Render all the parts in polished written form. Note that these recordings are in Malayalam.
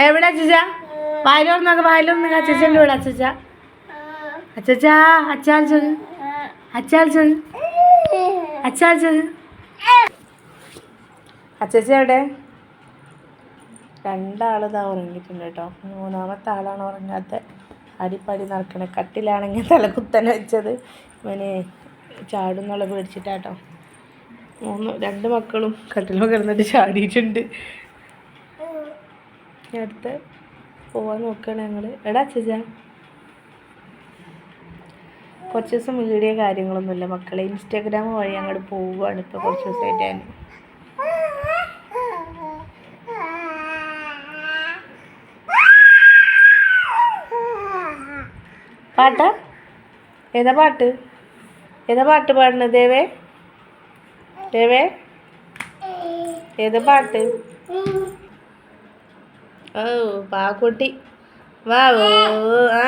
എവിടെ അച്ഛച്ച വായിലോർന്നൊക്കെ വായിലോർന്ന് അച്ഛച്ചൻ്റെ ഇവിടെ അച്ഛച്ച അച്ഛച്ചാ അച്ചാൽച്ചത് അച്ചാൽച്ചത് അച്ചാൽച്ചത് അച്ഛച്ച എവിടെ? രണ്ടാളിതാ ഉറങ്ങിയിട്ടുണ്ട് കേട്ടോ. മൂന്നാമത്തെ ആളാണ് ഉറങ്ങാത്ത. അടിപ്പടി നടക്കണേ. കട്ടിലാണെങ്കിൽ തലകുത്തനെ വെച്ചത് ഇവന് ചാടുന്നുള്ള പേടിച്ചിട്ടാട്ടോ. രണ്ട് മക്കളും കട്ടിലോ കിടന്നിട്ട് ചാടിയിട്ടുണ്ട്. അടുത്ത് പോവാൻ നോക്കുകയാണ് ഞങ്ങൾ. എടാ അച്ഛച്ചാ കുറച്ച് ദിവസം വീഡിയോ കാര്യങ്ങളൊന്നുമില്ല മക്കളെ. ഇൻസ്റ്റാഗ്രാം വഴി അങ്ങോട്ട് പോവുകയാണ് ഇപ്പോൾ കുറച്ച് ദിവസമായിട്ട് ഞാൻ. പാട്ടാ? ഏതാ പാട്ട്? ഏതാ പാട്ട് പാടുന്നത് ദേവേ? ദേവേ ഏതാ പാട്ട്? ഓ പാക്കുട്ടി വാ ഓ ആ.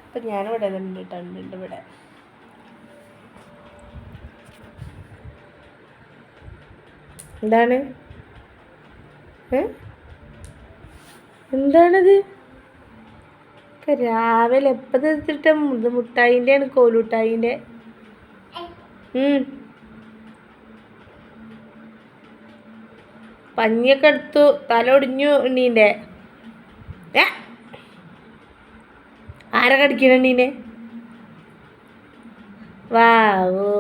അപ്പം ഞാനിവിടെ ഉണ്ട് ഇവിടെ. എന്താണ് എന്താണത്? രാവിലെ എപ്പോൾ എടുത്തിട്ട മുട്ടായിൻ്റെ ആണ്, കോലുട്ടായിൻ്റെ. പഞ്ഞിയൊക്കെ എടുത്തു. തല ഒടിഞ്ഞു എണ്ണീൻ്റെ. ആരെ കടിക്കണം എണ്ണീനെ? വാവൂ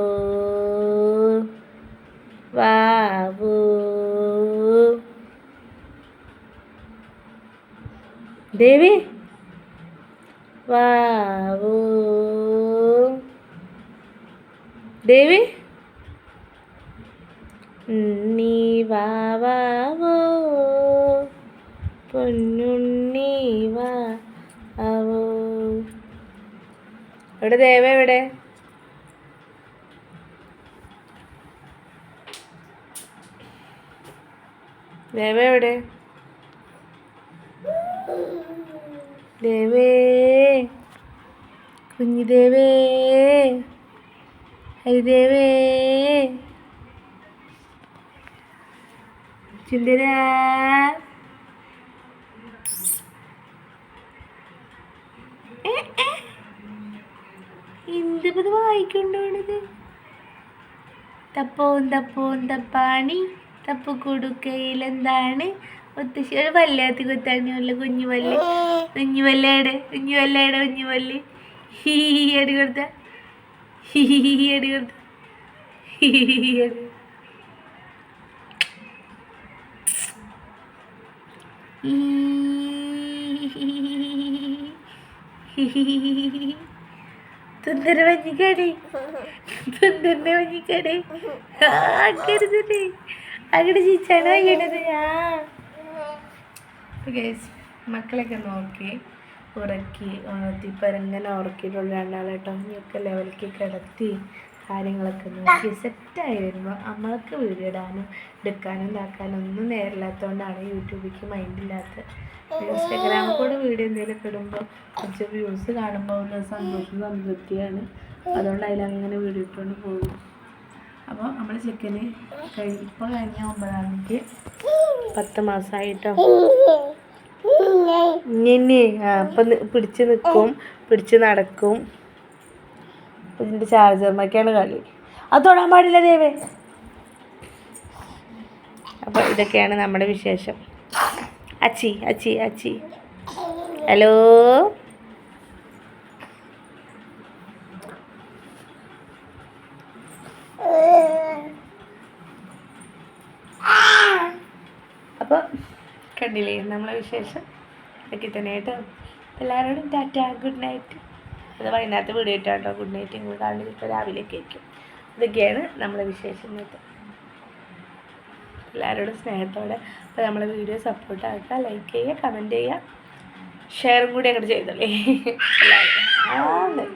വാവൂ ദേവി വാവൂ ദേവി നീ വാവോ പൊന്നുണ്ണി വാവോ. എവിടെ ദേവ? എവിടെ? ദേവ എവിടെ? ദേവേ കുഞ്ഞു ദേവേ ഹരിദേവേ ചിന്തര എന്ത് വായിക്കൊണ്ടോണത്? തപ്പോം തപ്പോം തപ്പാണി തപ്പ് കൊടുക്കയിലെന്താണ് മുത്തശ്ശി ഒരു വല്ലാത്തി കുത്താണി വല്ല കുഞ്ഞുവല്ല് കുഞ്ഞുവല്ലേടെ കുഞ്ഞുവല്ലേടെ കുഞ്ഞുവല്ല് ഹീ അടി കൊടുത്ത ഹീ അടി കൊടുത്ത ഹീ അടി. തുന്തര മഞ്ഞിക്കടി തുന്തന്റെ മഞ്ഞിക്കടി ആക്കരുതേ അങ്ങോട്ട് ചീച്ചാണ് വയ്യണത്. മക്കളൊക്കെ നോക്കി ഉറക്കി ഉണർത്തിപ്പോൾ എങ്ങനെ ഉറക്കിയിട്ടുള്ള രണ്ടാളേട്ടോ. ഇനിയൊക്കെ ലെവലിലേക്ക് കിടത്തി കാര്യങ്ങളൊക്കെ നോക്കി സെറ്റായി വരുമ്പോൾ നമ്മൾക്ക് വീഡിയോ ഇടാനും എടുക്കാനും ഇതാക്കാനും ഒന്നും നേരില്ലാത്തതുകൊണ്ടാണ് യൂട്യൂബിലേക്ക് മൈൻഡില്ലാത്തത്. ഇൻസ്റ്റാഗ്രാമിൽ കൂടെ വീഡിയോ എന്തെങ്കിലുമൊക്കെ ഇടുമ്പോൾ കുറച്ച് വ്യൂസ് കാണുമ്പോൾ ഉള്ള സന്തോഷം സംതൃപ്തിയാണ്. അതുകൊണ്ട് അതിലങ്ങനെ വീഡിയോ ഇട്ടുകൊണ്ട് പോകും. അപ്പോൾ നമ്മൾ ചിക്കന് ഇപ്പോൾ കഴിഞ്ഞ 9-ാം തീയതി 10 മാസമായിട്ടോ. ഇനി അപ്പം പിടിച്ച് നിൽക്കും, പിടിച്ച് നടക്കും. ഇതിൻ്റെ ചാർജർമ്മയ്ക്കാണ് കളി. അത് തൊടാൻ പാടില്ല ദേവേ. അപ്പോൾ ഇതൊക്കെയാണ് നമ്മുടെ വിശേഷം. അച്ചി അച്ചി അച്ചി ഹലോ. അപ്പോൾ കണ്ടില്ലേ നമ്മളെ വിശേഷം ഒക്കെ തന്നെ കേട്ടോ. എല്ലാവരോടും ടാറ്റ, ഗുഡ് നൈറ്റ്. അത് വൈകുന്നേരത്തെ വീഡിയോ ഇട്ടാട്ടോ. ഗുഡ് നൈറ്റ് നിങ്ങൾ കാണുന്നത് ഇപ്പോൾ രാവിലേക്ക് ആയിരിക്കും. ഇതൊക്കെയാണ് നമ്മളെ വിശേഷം കേട്ടോ. എല്ലാവരോടും സ്നേഹത്തോടെ അപ്പോൾ നമ്മളെ വീഡിയോ സപ്പോർട്ട് ആക്കുക, ലൈക്ക് ചെയ്യുക, കമൻറ്റ് ചെയ്യുക, ഷെയറും കൂടി അങ്ങോട്ട് ചെയ്തോളേ എല്ലാവരും.